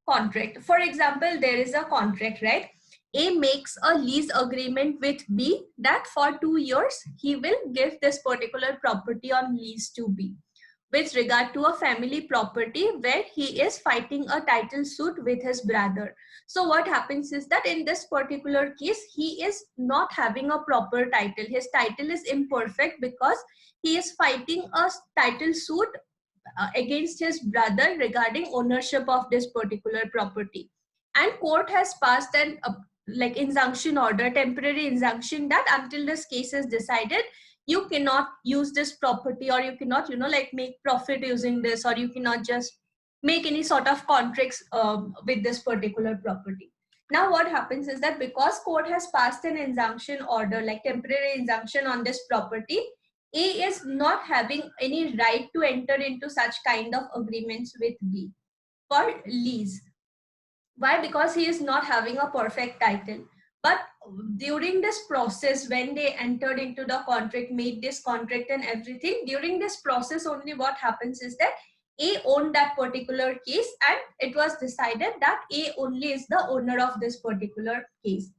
[SPEAKER 1] contract. For example, there is a contract, right? A makes a lease agreement with B that for 2 years he will give this particular property on lease to B with regard to a family property where he is fighting a title suit with his brother. So what happens is that in this particular case, he is not having a proper title. His title is imperfect because he is fighting a title suit against his brother regarding ownership of this particular property. And court has passed an like injunction order, temporary injunction, that until this case is decided, you cannot use this property, or you cannot, like make profit using this, or you cannot just make any sort of contracts with this particular property. Now what happens is that because court has passed an injunction order, like temporary injunction on this property, A is not having any right to enter into such kind of agreements with B for lease. Why? Because he is not having a perfect title. But during this process, when they entered into the contract, made this contract and everything, during this process only what happens is that A owned that particular case, and it was decided that A only is the owner of this particular case.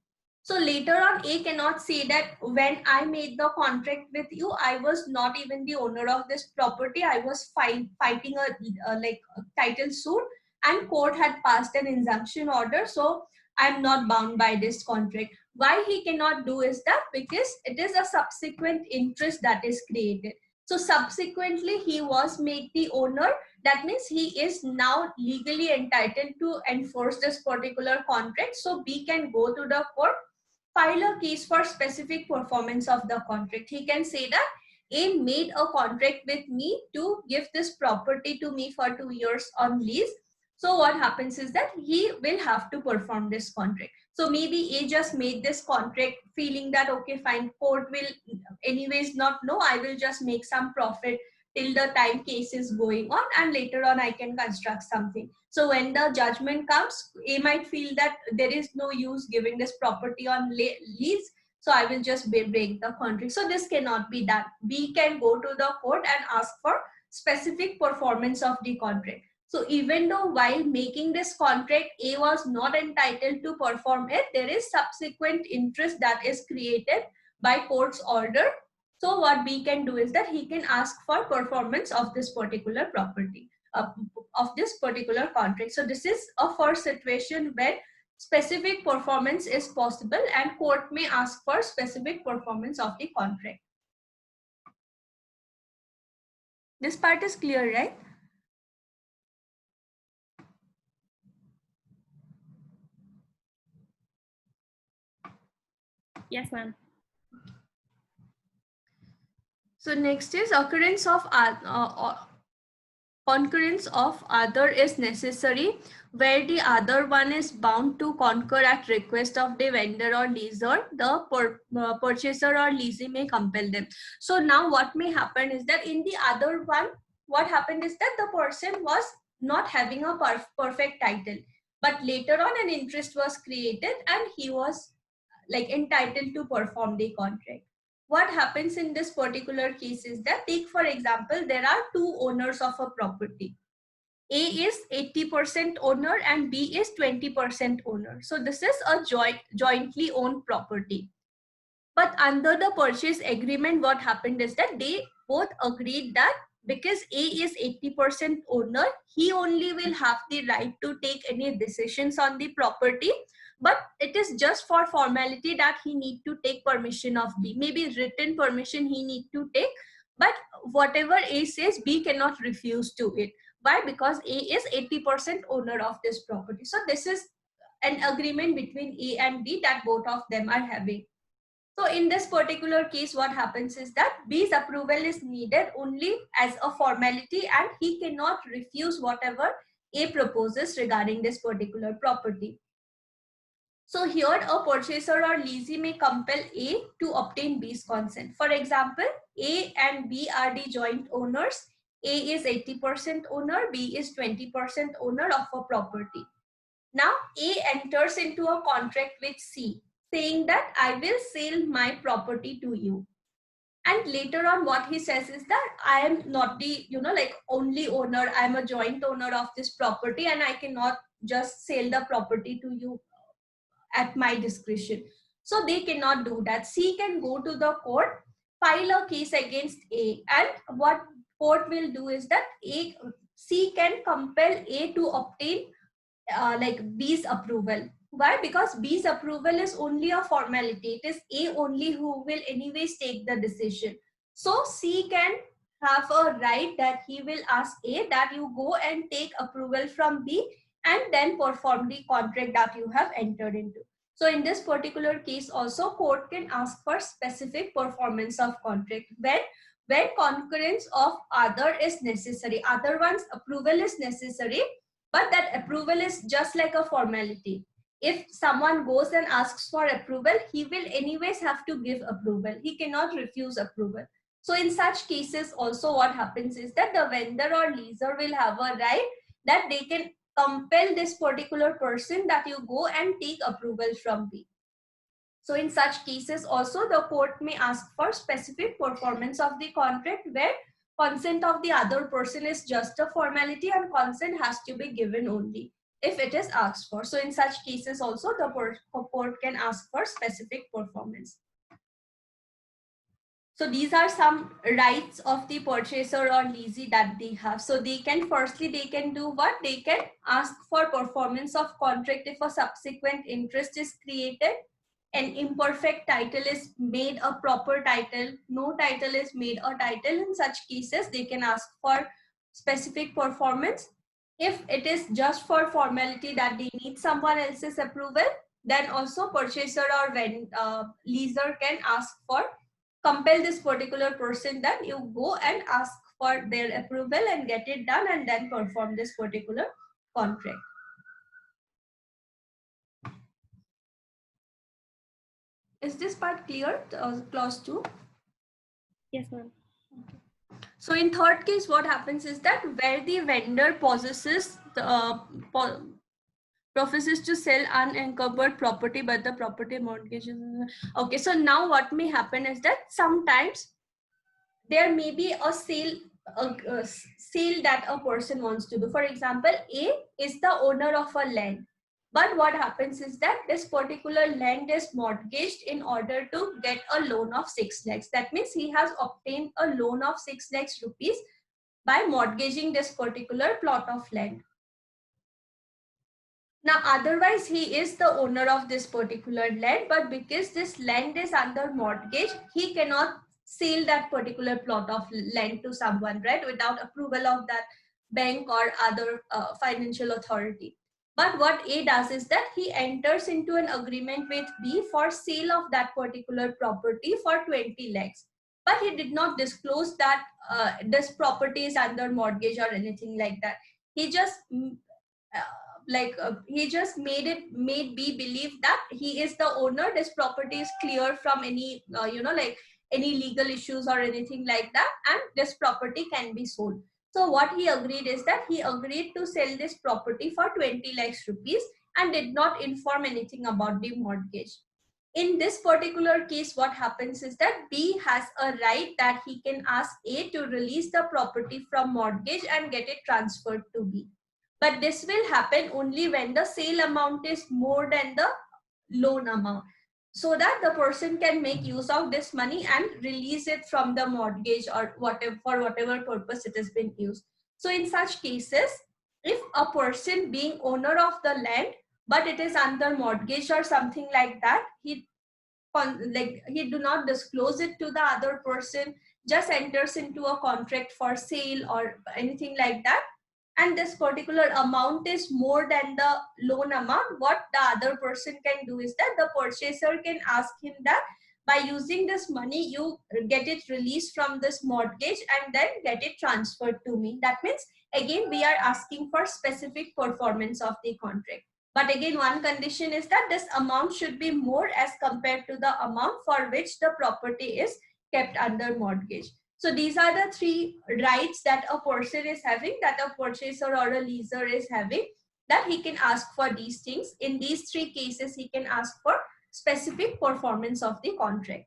[SPEAKER 1] So later on, A cannot say that when I made the contract with you, I was not even the owner of this property. I was fighting a title suit, and court had passed an injunction order, so I'm not bound by this contract. Why he cannot do is that because it is a subsequent interest that is created. So subsequently he was made the owner. That means he is now legally entitled to enforce this particular contract. So B can go to the court, file a case for specific performance of the contract. He can say that A made a contract with me to give this property to me for 2 years on lease. So what happens is that he will have to perform this contract. So maybe A just made this contract feeling that, okay, fine, court will anyways not know, I will just make some profit till the time case is going on, and later on I can construct something. So when the judgment comes, A might feel that there is no use giving this property on lease, so I will just break the contract. So this cannot be done. B can go to the court and ask for specific performance of the contract. So even though while making this contract, A was not entitled to perform it, there is subsequent interest that is created by court's order. So what B can do is that he can ask for performance of this particular property, of this particular contract. So this is a first situation where specific performance is possible and court may ask for specific performance of the contract. This part is clear, right?
[SPEAKER 2] Yes, ma'am.
[SPEAKER 1] So next is occurrence of concurrence of other is necessary, where the other one is bound to concur at request of the vendor or leaser. The purchaser or leasee may compel them. So now what may happen is that in the other one, what happened is that the person was not having a perfect title. but later on an interest was created and he was like entitled to perform the contract. What happens in this particular case is that, take for example, there are two owners of a property. A is 80% owner and B is 20% owner. So this is a jointly owned property. But under the purchase agreement, what happened is that they both agreed that because A is 80% owner, he only will have the right to take any decisions on the property. But it is just for formality that he need to take permission of B. Maybe written permission he need to take. But whatever A says, B cannot refuse to it. Why? Because A is 80% owner of this property. So this is an agreement between A and B that both of them are having. So in this particular case, what happens is that B's approval is needed only as a formality and he cannot refuse whatever A proposes regarding this particular property. So here a purchaser or lessee may compel A to obtain B's consent. For example, A and B are the joint owners. A is 80% owner, B is 20% owner of a property. Now A enters into a contract with C, saying that I will sell my property to you. And later on what he says is that I am not the, like only owner, I am a joint owner of this property and I cannot just sell the property to you at my discretion. So they cannot do that. C can go to the court, file a case against A, and what court will do is that C can compel A to obtain like B's approval. Why? Because B's approval is only a formality. It is A only who will anyways take the decision. So C can have a right that he will ask A that you go and take approval from B and then perform the contract that you have entered into. So in this particular case also, court can ask for specific performance of contract when concurrence of other is necessary. Other one's approval is necessary, but that approval is just like a formality. If someone goes and asks for approval, he will anyways have to give approval. He cannot refuse approval. So in such cases also what happens is that the vendor or leaser will have a right that they can compel this particular person that you go and take approval from B. So in such cases also the court may ask for specific performance of the contract where consent of the other person is just a formality and consent has to be given only if it is asked for. So in such cases also the court can ask for specific performance. So these are some rights of the purchaser or lessee that they have. So they can, firstly, they can do what? They can ask for performance of contract if a subsequent interest is created, an imperfect title is made a proper title, no title is made a title. In such cases, they can ask for specific performance. If it is just for formality that they need someone else's approval, then also purchaser or leaser can ask for, compel this particular person that you go and ask for their approval and get it done and then perform this particular contract. Is this part clear? Clause 2?
[SPEAKER 2] Yes, ma'am.
[SPEAKER 1] Okay. So in third case, what happens is that where the vendor possesses the professes to sell unencumbered property, but the property mortgage is okay. So now what may happen is that sometimes there may be a sale that a person wants to do. For example, A is the owner of a land, but what happens is that this particular land is mortgaged in order to get a loan of 6 lakhs. That means he has obtained a loan of 6 lakhs rupees by mortgaging this particular plot of land. Now, otherwise, he is the owner of this particular land, but because this land is under mortgage, he cannot sell that particular plot of land to someone, right, without approval of that bank or other financial authority. But what A does is that he enters into an agreement with B for sale of that particular property for 20 lakhs. But he did not disclose that this property is under mortgage or anything like that. He just he just made B believe that he is the owner. This property is clear from any any legal issues or anything like that, and this property can be sold. So what he agreed is that he agreed to sell this property for 20 lakhs rupees and did not inform anything about the mortgage. In this particular case, what happens is that B has a right that he can ask A to release the property from mortgage and get it transferred to B. But this will happen only when the sale amount is more than the loan amount, so that the person can make use of this money and release it from the mortgage or whatever, for whatever purpose it has been used. So in such cases, if a person being owner of the land but it is under mortgage or something like that, he do not disclose it to the other person, just enters into a contract for sale or anything like that, and this particular amount is more than the loan amount, what the other person can do is that the purchaser can ask him that by using this money you get it released from this mortgage and then get it transferred to me. That means again we are asking for specific performance of the contract. But again, one condition is that this amount should be more as compared to the amount for which the property is kept under mortgage. So these are the three rights that a person is having, that a purchaser or a leaser is having, that he can ask for these things. In these three cases, he can ask for specific performance of the contract.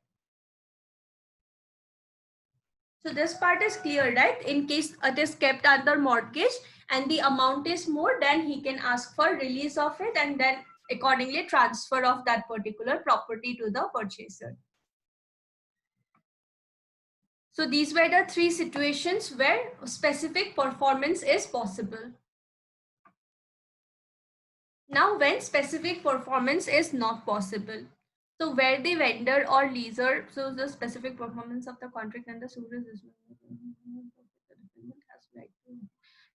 [SPEAKER 1] So this part is clear, right? In case it is kept under mortgage and the amount is more, then he can ask for release of it and then accordingly transfer of that particular property to the purchaser. So these were the three situations where specific performance is possible. Now, when specific performance is not possible, so where the vendor or leaser, so the specific performance of the contract and the suitor is.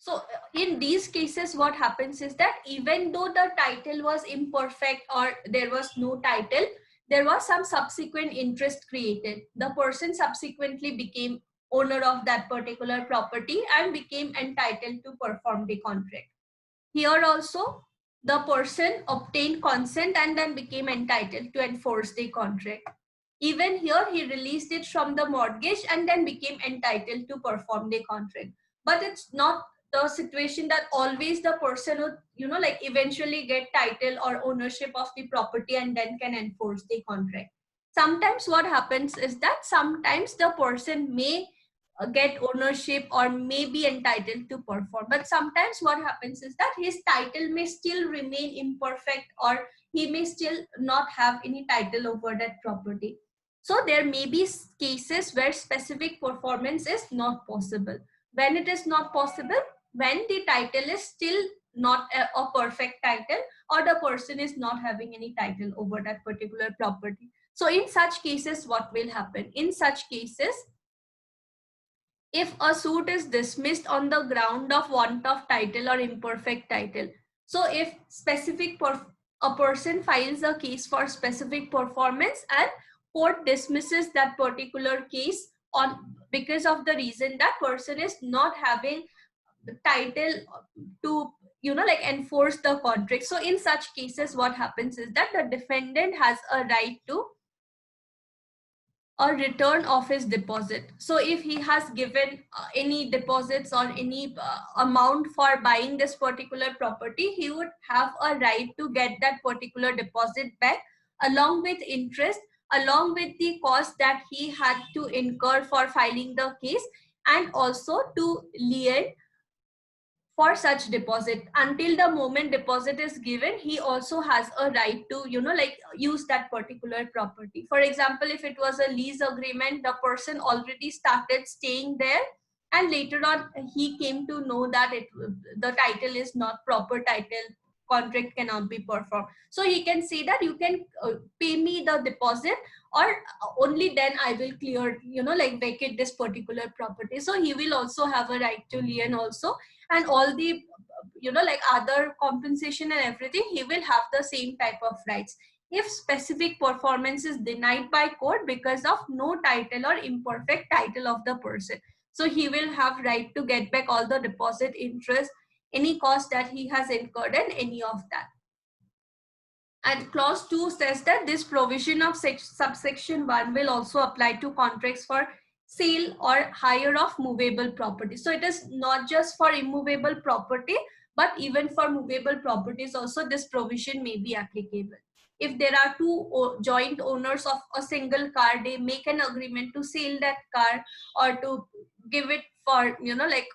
[SPEAKER 1] So in these cases, what happens is that even though the title was imperfect or there was no title, there was some subsequent interest created. The person subsequently became owner of that particular property and became entitled to perform the contract. Here also, the person obtained consent and then became entitled to enforce the contract. Even here, he released it from the mortgage and then became entitled to perform the contract. But it's not the situation that always the person would, eventually get title or ownership of the property and then can enforce the contract. Sometimes what happens is that sometimes the person may get ownership or may be entitled to perform, but sometimes what happens is that his title may still remain imperfect or he may still not have any title over that property. So there may be cases where specific performance is not possible. When it is not possible, when the title is still not a perfect title or the person is not having any title over that particular property. So in such cases, what will happen? In such cases, if a suit is dismissed on the ground of want of title or imperfect title, so if a person files a case for specific performance and court dismisses that particular case on because of the reason that person is not having the title to enforce the contract. So in such cases, what happens is that the defendant has a right to or return of his deposit. So if he has given any deposits or any amount for buying this particular property, he would have a right to get that particular deposit back along with interest, along with the cost that he had to incur for filing the case, and also to lien for such deposit. Until the moment deposit is given, he also has a right to use that particular property. For example, if it was a lease agreement, the person already started staying there and later on he came to know that the title is not proper title, contract cannot be performed, so he can say that you can pay me the deposit or only then I will clear vacate this particular property. So he will also have a right to lien also, and all the other compensation and everything, he will have the same type of rights if specific performance is denied by court because of no title or imperfect title of the person. So he will have right to get back all the deposit, interest, any cost that he has incurred and any of that. And clause 2 says that this provision of subsection 1 will also apply to contracts for sale or hire of movable property. So it is not just for immovable property, but even for movable properties also this provision may be applicable. If there are two joint owners of a single car, they make an agreement to sell that car or to give it for, like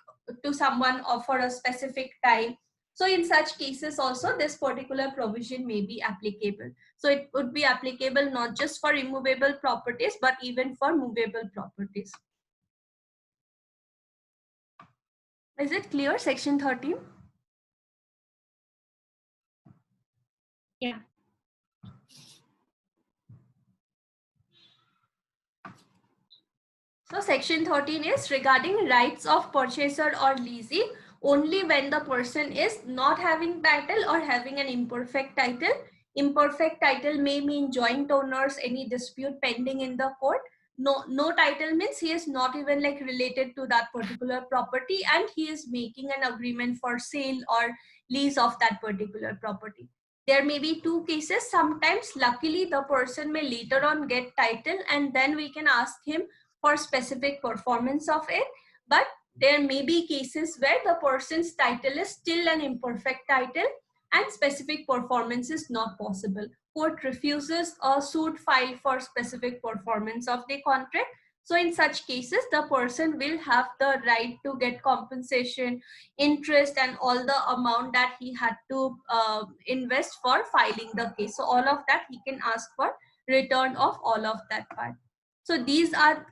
[SPEAKER 1] to someone or for a specific time. So in such cases also this particular provision may be applicable. So it would be applicable not just for immovable properties, but even for movable properties. Is it clear, section 13?
[SPEAKER 2] Yeah.
[SPEAKER 1] So section 13 is regarding rights of purchaser or leasing only when the person is not having title or having an imperfect title. Imperfect title may mean joint owners, any dispute pending in the court. No title means he is not even like related to that particular property and he is making an agreement for sale or lease of that particular property. There may be two cases. Sometimes luckily the person may later on get title and then we can ask him for specific performance of it. But there may be cases where the person's title is still an imperfect title and specific performance is not possible. Court refuses a suit filed for specific performance of the contract. So in such cases, the person will have the right to get compensation, interest, and all the amount that he had to invest for filing the case. So all of that he can ask for return of all of that part. So these are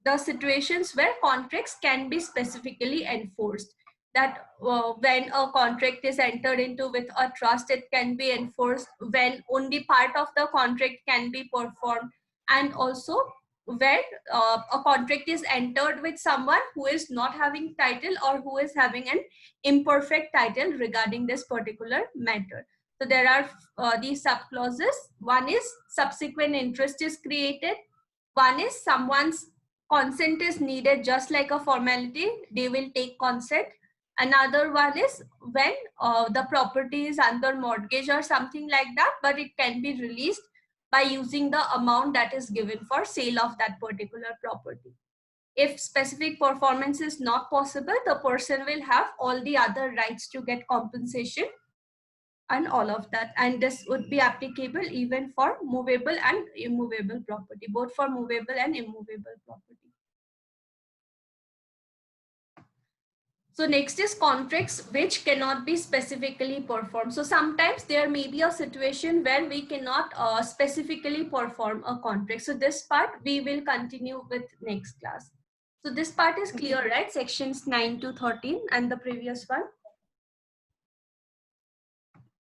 [SPEAKER 1] the situations where contracts can be specifically enforced. That when a contract is entered into with a trust, it can be enforced when only part of the contract can be performed, and also when a contract is entered with someone who is not having title or who is having an imperfect title regarding this particular matter. So there are these sub clauses. One is subsequent interest is created. One is someone's consent is needed, just like a formality, they will take consent. Another one is when the property is under mortgage or something like that, but it can be released by using the amount that is given for sale of that particular property. If specific performance is not possible, the person will have all the other rights to get compensation and all of that. And this would be applicable even for movable and immovable property, both for movable and immovable property. So next is contracts which cannot be specifically performed. So sometimes there may be a situation where we cannot specifically perform a contract. So this part we will continue with next class. So this part is clear, right? Sections 9 to 13 and the previous one.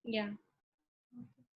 [SPEAKER 2] Yeah.